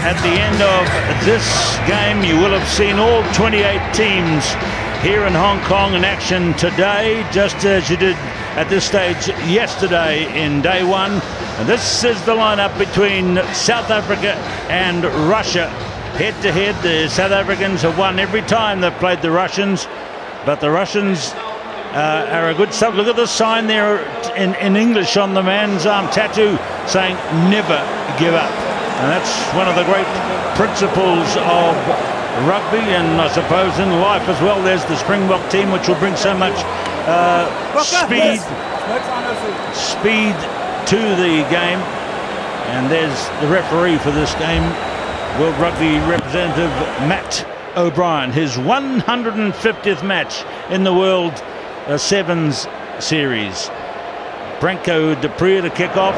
at the end of this game, you will have seen all 28 teams here in Hong Kong in action today, just as you did at this stage yesterday in day one. And this is the lineup between South Africa and Russia. Head to head, the South Africans have won every time they've played the Russians, but the Russians are a good sub. Look at the sign there in English on the man's arm, tattoo, saying never give up. And that's one of the great principles of rugby, and I suppose in life as well. There's the Springbok team, which will bring so much speed to the game. And there's the referee for this game, World Rugby representative Matt O'Brien, his 150th match in the World Sevens series. Branko de Pree to kick off.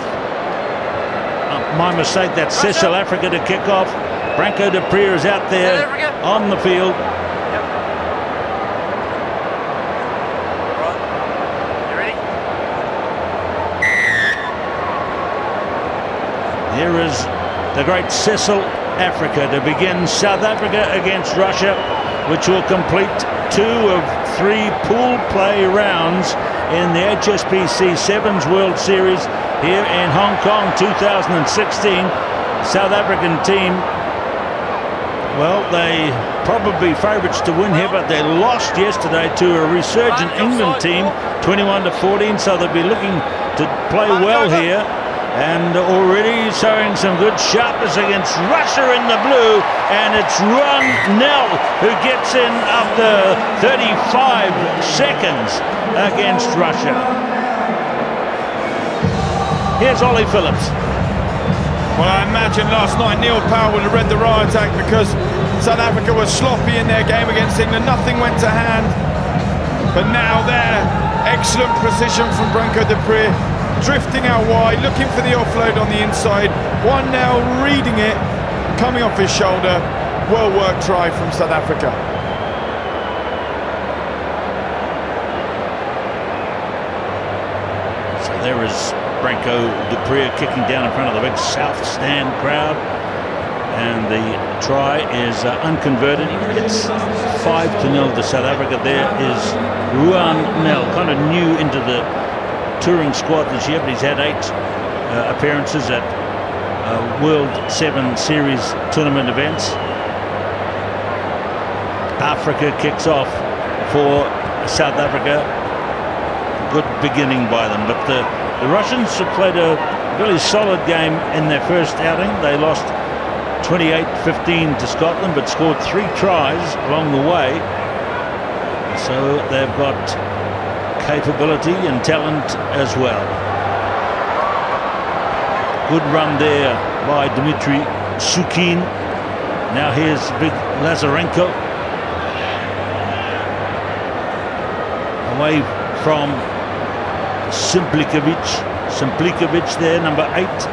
My mistake, that's SouthAfrica to kick off. Branko de Pree is out there on the field. Here is the great SouthAfrica to begin. South Africa against Russia, which will complete 2 of 3 pool play rounds in the HSBC Sevens World Series here in Hong Kong 2016. South African team, well, they probably favourites to win here, but they lost yesterday to a resurgent England team 21-14, so they'll be looking to play well here. And already showing some good sharpness against Russia in the blue, and it's Ruan Nel who gets in after 35 seconds against Russia. Here's Ollie Phillips. Well, I imagine last night Neil Powell would have read the riot act, because South Africa was sloppy in their game against England. Nothing went to hand. But now there, excellent precision from Branko de Pree, drifting out wide, looking for the offload on the inside. 1-0, reading it, coming off his shoulder. Well worked try from South Africa. So there is Branko de Pree kicking down in front of the big South Stand crowd, and the try is unconverted. It's 5-0 to South Africa. There is Ruan Nel, kind of new into the touring squad this year, but he's had 8 appearances at World 7 Series tournament events. Africa kicks off for South Africa. Good beginning by them, but the Russians have played a really solid game in their first outing. They lost 28-15 to Scotland, but scored 3 tries along the way. So they've got capability and talent as well. Good run there by Dmitry Sukhin. Now here's big Lazarenko. Away from Simplikovic there, number 8.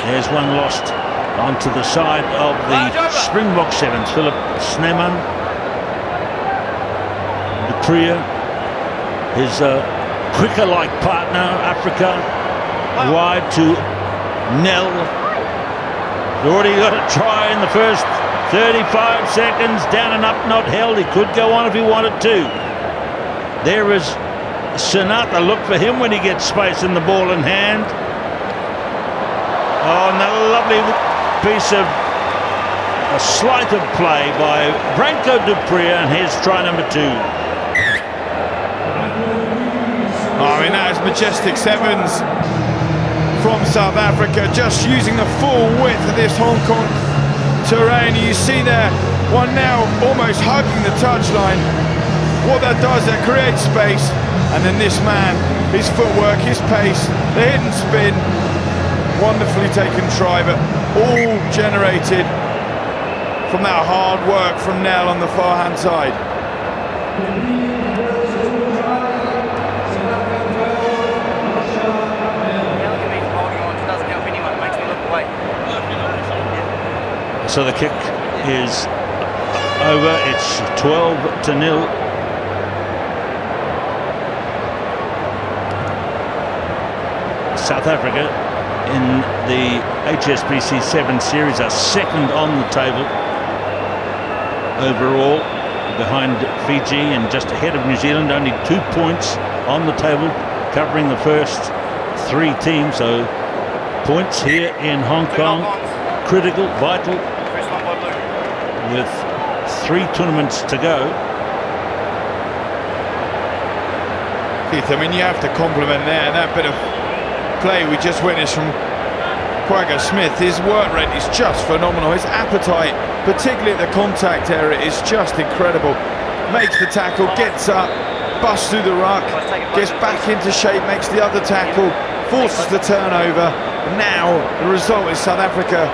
There's one lost onto the side of the Springbok Sevens. Philip Sneeman. De Pree, his quicker-like partner, Africa, wide to Nel. He's already got a try in the first 35 seconds. Down and up, not held. He could go on if he wanted to. There is Sinatra. Look for him when he gets space and the ball in hand. Oh, and a lovely piece of a sleight of play by Branko de Pree, and here's try number 2. I mean, that is majestic Sevens from South Africa, just using the full width of this Hong Kong terrain. You see there, one now almost hugging the touchline. What that does, that creates space, and then this man, his footwork, his pace, the hidden spin, wonderfully taken try, but all generated from that hard work from Nel on the far hand side. So the kick is over. It's 12-0. South Africa in the HSBC 7 series are second on the table overall, behind Fiji and just ahead of New Zealand. Only 2 points on the table, covering the first 3 teams. So points here in Hong Kong, critical, vital, with 3 tournaments to go. Keith, I mean, you have to compliment there that bit of play we just witnessed from Kwagga Smith. His work rate is just phenomenal. His appetite, particularly at the contact area, is just incredible. Makes the tackle, gets up, busts through the ruck, gets back into shape, makes the other tackle, forces the turnover. Now the result is South Africa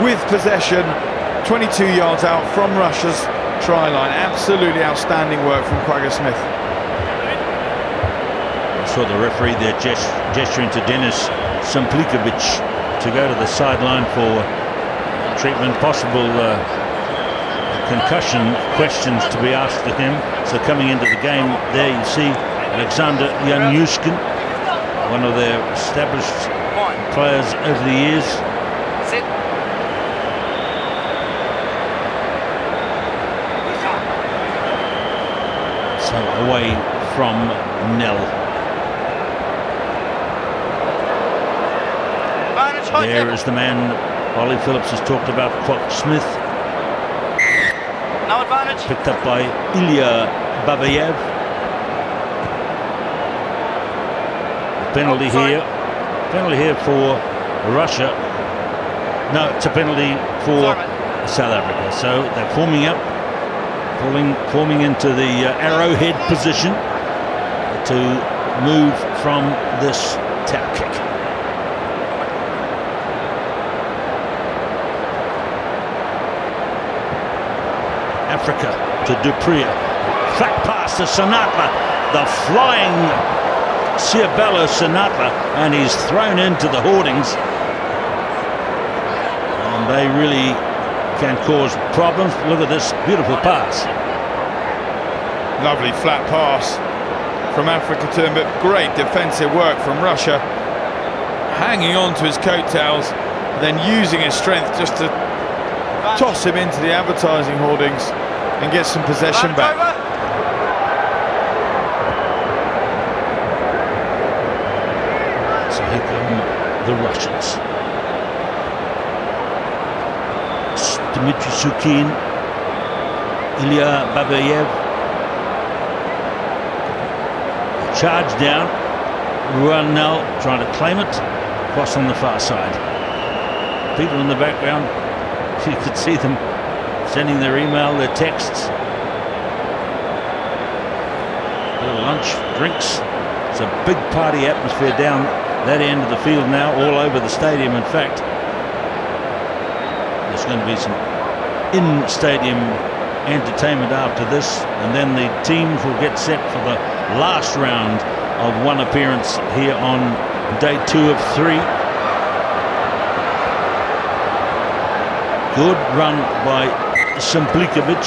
with possession, 22 yards out from Russia's try line. Absolutely outstanding work from Kwagga Smith. I saw the referee there gesturing to Dennis Simplikovic to go to the sideline for treatment, possible concussion questions to be asked of him. So coming into the game there, you see Alexander Januszkin, one of their established players over the years. So away from Nell. There is the man Ollie Phillips has talked about, Kwagga Smith. No advantage. Picked up by Ilya Babayev. Penalty here. Penalty here for Russia. No, it's a penalty for South Africa. So they're forming up, forming into the arrowhead position to move from this tap kick. Africa to Dupree, flat pass to Sanatla, the flying Siabelo Sanatla, and he's thrown into the hoardings, and they really can cause problems. Look at this beautiful pass. Lovely flat pass from Africa to him, but great defensive work from Russia, hanging on to his coattails, then using his strength just to toss him into the advertising hoardings and get some possession back. So here come the Russians. Dmitry Shukin, Ilya Babayev. Charge down. Ruan Nell trying to claim it. Cross on the far side. People in the background, you could see them sending their email, their texts. Little lunch, drinks. It's a big party atmosphere down that end of the field now, all over the stadium. In fact, there's going to be some in-stadium entertainment after this, and then the teams will get set for the last round of one appearance here on day 2 of 3. Good run by Simplikovic.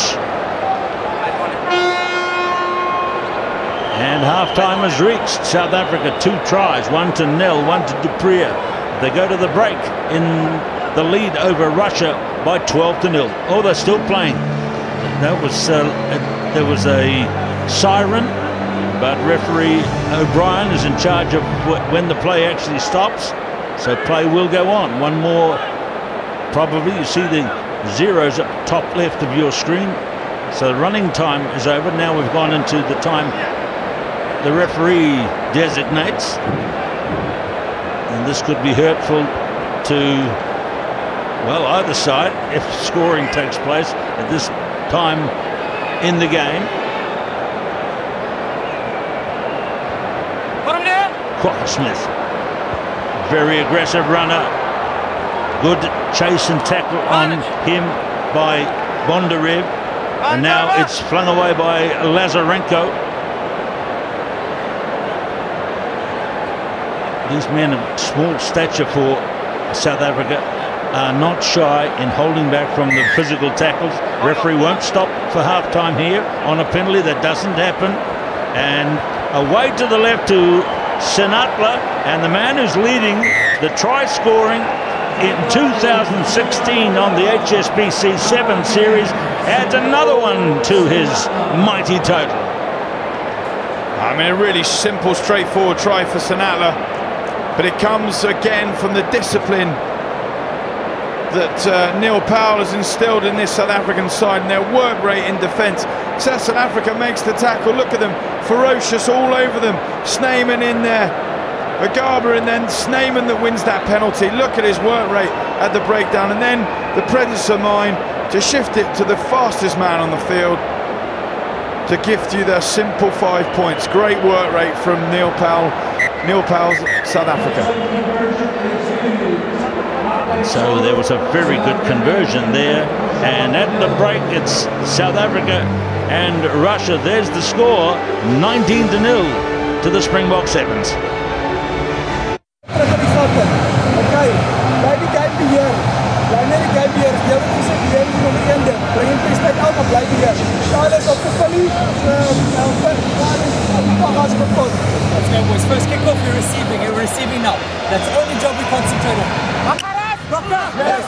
And half-time has reached. South Africa 2 tries, 1 to Nell, 1 to Dupree. They go to the break in the lead over Russia by 12-0. Oh, they're still playing. That was there was a siren, but referee O'Brien is in charge of when the play actually stops. So play will go on. One more. Probably, you see the zeros at the top left of your screen. So the running time is over. Now we've gone into the time the referee designates, and this could be hurtful to, well, either side if scoring takes place at this time in the game. Put him down. Kwagga Smith, very aggressive runner. Good chase and tackle on him by Bondarev. And now it's flung away by Lazarenko. These men of small stature for South Africa are not shy in holding back from the physical tackles. Referee won't stop for half-time here on a penalty. That doesn't happen. And away to the left to Sinatla, and the man who's leading the try scoring in 2016 on the HSBC 7 series adds another one to his mighty total. I mean, a really simple, straightforward try for Sinatla, but it comes again from the discipline that Neil Powell has instilled in this South African side and their work rate in defence. So South Africa makes the tackle. Look at them, ferocious all over them. Snyman in there, Agaba, and then Snyman that wins that penalty. Look at his work rate at the breakdown, and then the presence of mind to shift it to the fastest man on the field to gift you the simple 5 points. Great work rate from Neil Powell. Neil Powell's South Africa. So there was a very good conversion there, and at the break it's South Africa and Russia. There's the score, 19-0 to the Springbok Sevens. Let's go, boys. First kick off, you're receiving now. That's the only job we concentrate on. Yes.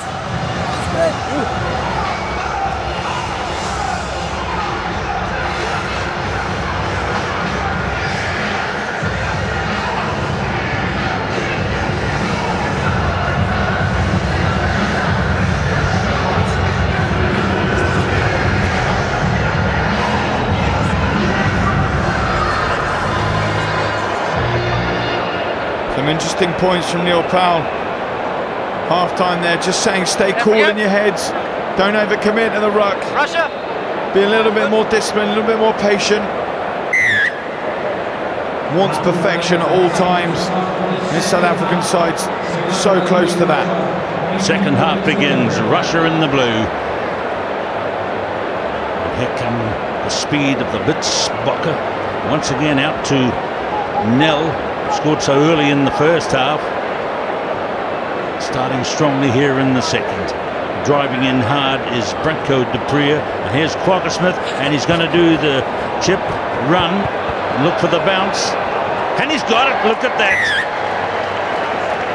Some interesting points from Neil Powell. Half-time there, just saying stay cool in your heads. Don't overcommit in the ruck. Russia. Be a little bit more disciplined, a little bit more patient. Wants perfection at all times. This South African side's so close to that. Second half begins, Russia in the blue. And here come the speed of the Blitzbokke. Once again out to Nel. Scored so early in the first half. Starting strongly here in the second. Driving in hard is Branko de Preer. And here's Kwagga-Smith, and he's going to do the chip run. Look for the bounce. And he's got it. Look at that.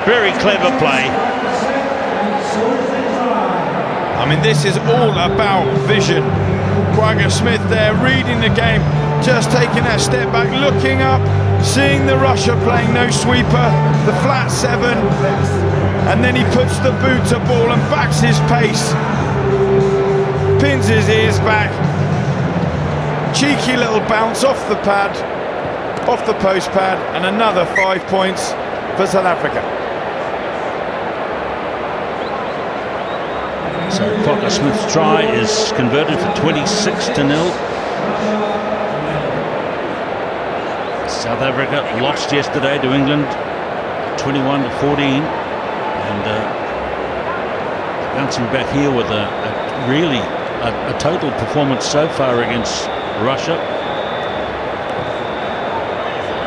Very clever play. I mean, this is all about vision. Kwagga-Smith there, reading the game, just taking that step back, looking up, seeing the Russia playing no sweeper, the flat 7, and then he puts the boot to ball and backs his pace, pins his ears back, cheeky little bounce off the pad, off the post pad, and another 5 points for South Africa. So Kwagga-Smith's try is converted for 26-0. South Africa lost yesterday to England, 21-14, and bouncing back here with a total performance so far against Russia.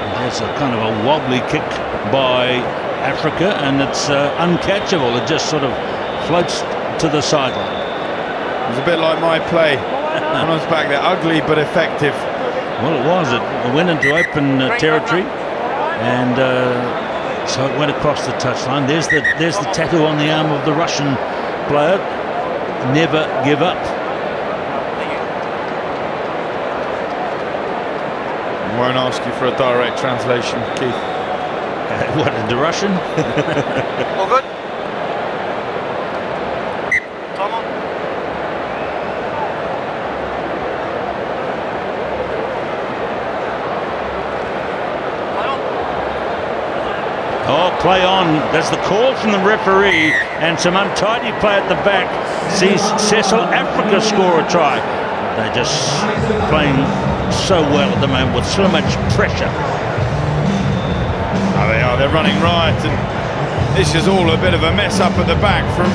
And there's a kind of a wobbly kick by Africa, and it's uncatchable. It just sort of floats to the sideline. It was a bit like my play when I was back there, ugly but effective. Well, it was. It went into open territory, and so it went across the touchline. There's the tattoo on the arm of the Russian player. Never give up. Won't ask you for a direct translation, Keith. What, into Russian? All good. Oh, play on. There's the call from the referee, and some untidy play at the back sees SouthAfrica score a try. They're just playing so well at the moment with so much pressure. Oh, they are. They're running riot, and this is all a bit of a mess up at the back from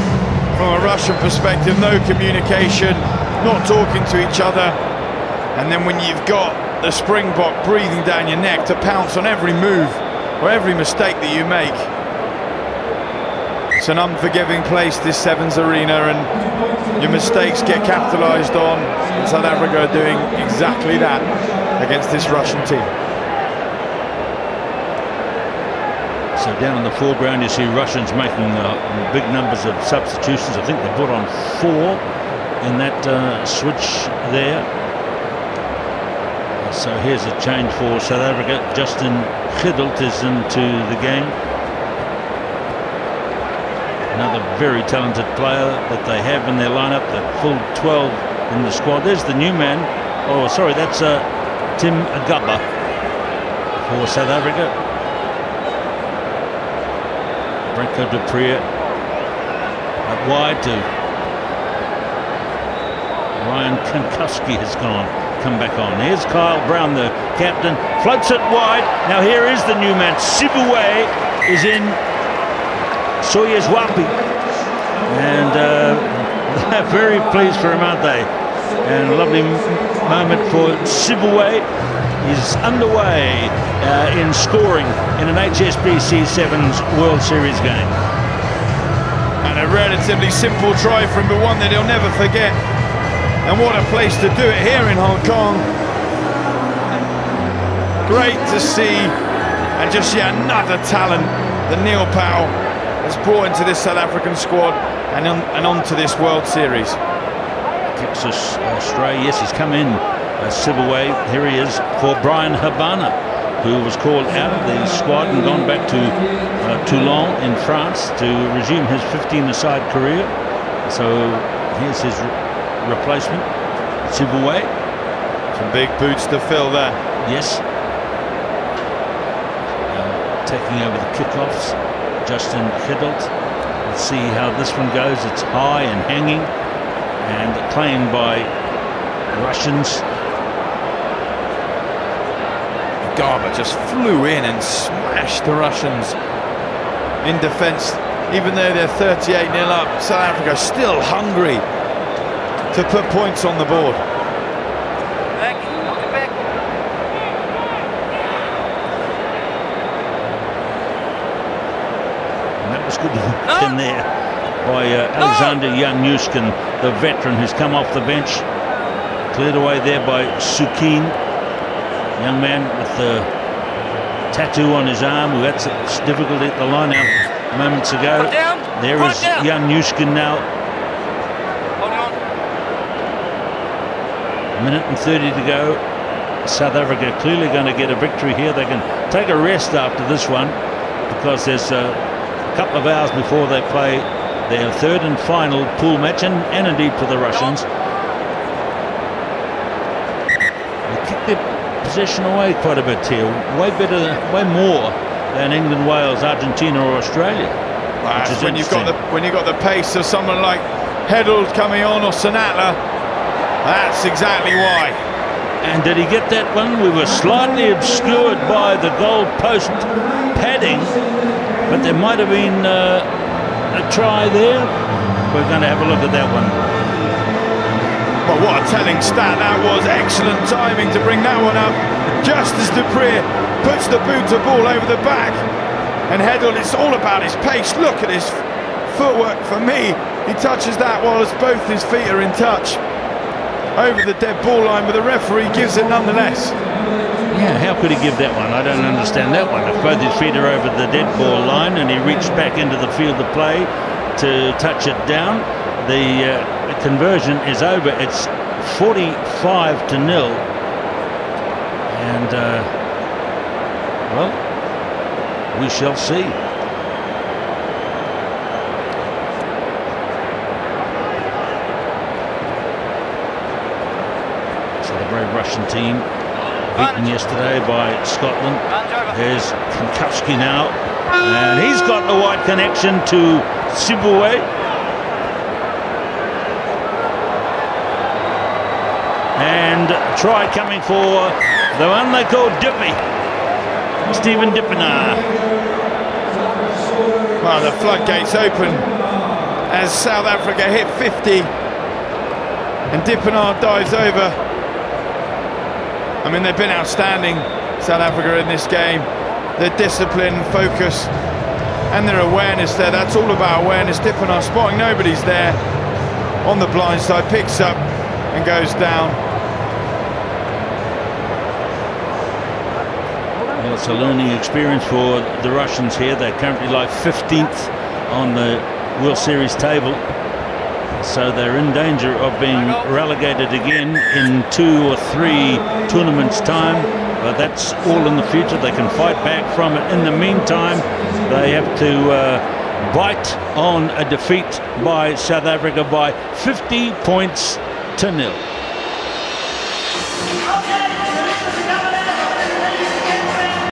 a Russian perspective. No communication, not talking to each other, and then when you've got the Springbok breathing down your neck to pounce on every move or every mistake that you make. It's an unforgiving place, this Sevens arena, and your mistakes get capitalised on. And South Africa are doing exactly that against this Russian team. So down in the foreground you see Russians making big numbers of substitutions. I think they put on 4 in that switch there. So here's a change for South Africa. Justin Giddelt is into the game. Another very talented player that they have in their lineup, the full 12 in the squad. There's the new man. Oh, sorry, that's Tim Agaba for South Africa. Branko de Preer out wide to Ryan Kankowski has come back on. Here's Kyle Brown, the captain, floats it wide. Now here is the new man. Sibue is in Soyezwapi, and they're very pleased for him, aren't they? And a lovely moment for Sibue. He's underway in scoring in an HSBC Sevens World Series game. And a relatively simple try from the one that he'll never forget. And what a place to do it here in Hong Kong. Great to see, and just yet another talent that Neil Powell has brought into this South African squad and onto this World Series. Kicks us astray. Yes, he's come in. Sibue, here he is for Brian Habana, who was called out of the squad and gone back to Toulon in France to resume his 15-a-side career. So here's his replacement, Sibue. Some big boots to fill there. Yes. Taking over the kickoffs, Justin Giddelt. Let's see how this one goes. It's high and hanging and claimed by Russians. Garber just flew in and smashed the Russians in defence. Even though they're 38-0 up, South Africa still hungry to put points on the board. Back. And that was good in there by Alexander Janyushkin, the veteran who's come off the bench. Cleared away there by Sukin, young man with the tattoo on his arm who had some difficulty at the line-out moments ago. There is Janyushkin now. Hold on. A minute and 30 to go. South Africa clearly going to get a victory here. They can take a rest after this one because there's a couple of hours before they play their third and final pool match, and indeed for the Russians. Their possession away quite a bit here, way better, way more than England, Wales, Argentina or Australia. When you've got the pace of someone like Heddle coming on or Sinatla, that's exactly why. And did he get that one? We were slightly obscured by the goal post padding, but there might have been a try there. We're going to have a look at that one. Well, what a telling stat that was. Excellent timing to bring that one up just as de Preer puts the boot of ball over the back. And Heddle, it's all about his pace. Look at his footwork. For me, he touches that whilst both his feet are in touch over the dead ball line, but the referee gives it nonetheless. Yeah, how could he give that one? I don't understand that one. If both his feet are over the dead ball line and he reached back into the field of play to touch it down, the conversion is over. It's 45-0, and well, we shall see. So the brave Russian team beaten yesterday by Scotland. There's Kankowski now, and he's got the wide connection to Sibue. And try coming for the one they call Dippy, Stephen Dippenaar. Well, the floodgates open as South Africa hit 50 and Dippenaar dives over. I mean, they've been outstanding, South Africa, in this game. Their discipline, focus and their awareness there, that's all about awareness. Dippenaar spotting nobody's there on the blind side, picks up and goes down. Well, it's a learning experience for the Russians here. They're currently like 15th on the World Series table. So they're in danger of being relegated again in 2 or 3 tournaments' time. But that's all in the future. They can fight back from it. In the meantime, they have to bite on a defeat by South Africa by 50 points to 0.